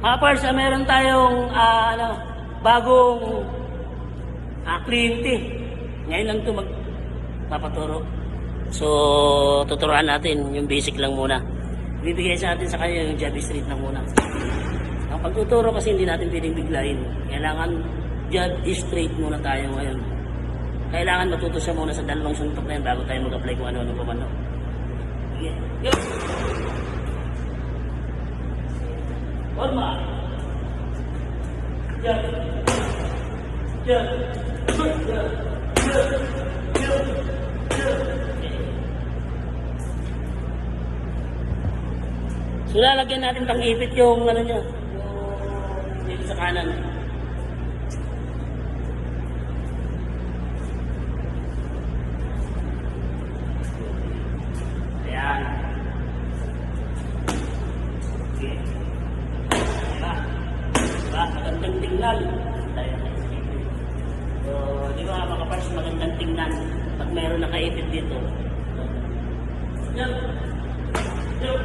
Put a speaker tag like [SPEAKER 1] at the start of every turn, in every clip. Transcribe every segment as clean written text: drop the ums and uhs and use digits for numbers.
[SPEAKER 1] Mga pars, meron tayong bagong kliyente. Ngayon lang ito magpapaturo. So, tuturuan natin yung basic lang muna. Bibigay sa atin sa kanya yung job street lang muna. Ang pagtuturo kasi hindi natin pwedeng biglayin. Kailangan job straight muna tayo ngayon. Kailangan matuto siya muna sa dalawang suntok na yan bago tayo mag-apply kung ano-ano pa man. Sige. Go! Forma! Jump! Jump! Jump! Jump! Jump! So, lalagyan natin pang ipit yung ano niya, yung dito sa kanan. Ayan. Okay. Diba? Magandang tingnan. So, di ba mga pars, magandang tingnan pag mayroon nakaipit dito. Yan. Yan.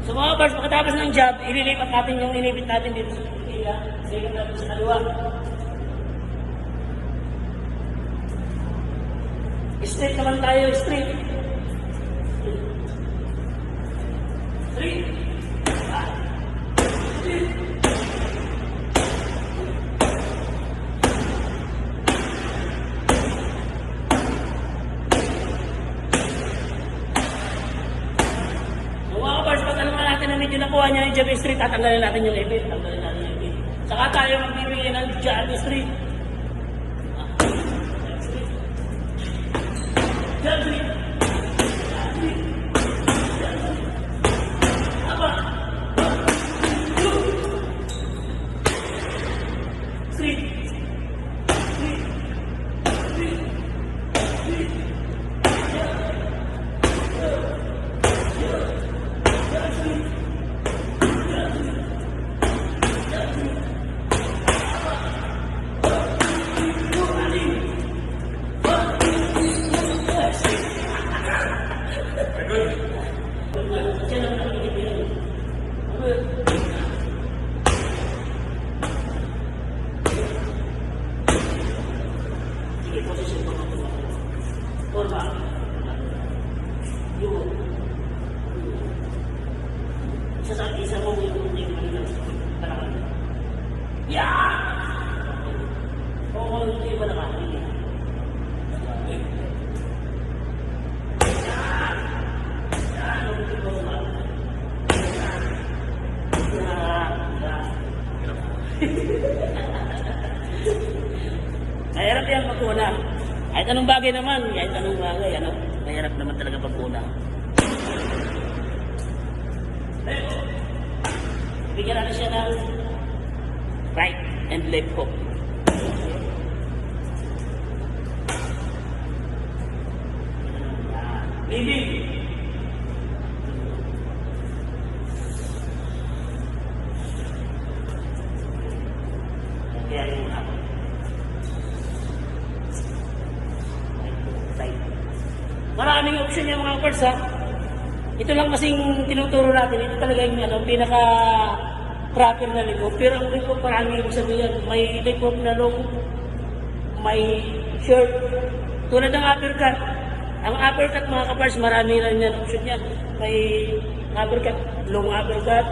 [SPEAKER 1] So mga pars, pagkatapos ng job, ililipat natin yung inipit natin dito sa pila. Sigat natin sa kaliwa. Straight naman tayo, straight. Straight. Medyo nakuha niya yung job street, tatanggalin natin yung ipit. Tanggalin natin yung ipit. Saka tayo magbibigay ng job street. Job street. Apa? Street. Street. Street. Street. Sige, posisyon mo natin. Forma. Yun. Isa mo yung parang. Yeah! Oo, hindi ba nakakili? Mahirap yan pagkuna. Kahit anong bagay naman, kahit anong bagay, mahirap naman talaga pagkuna. Bigyan natin siya ng right and left hook. Leading. Kaya yung ako. Maraming option yung mga pars ha. Ito lang kasing tinuturo natin. Ito talaga yung pinaka-proper na likop. Pero ang likop parang ibig sabihin, may likop na long, may short. Tulad ng uppercut. Ang uppercut mga kapars, marami rin yan option yan. May uppercut, long uppercut,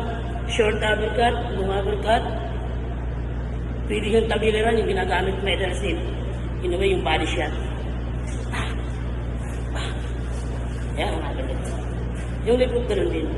[SPEAKER 1] short uppercut, long uppercut. Pwede yung tabiliran, yung ginagamit medal steel. In a way, yung body shot. Yan ang uppercut. Yung likop ganoon din.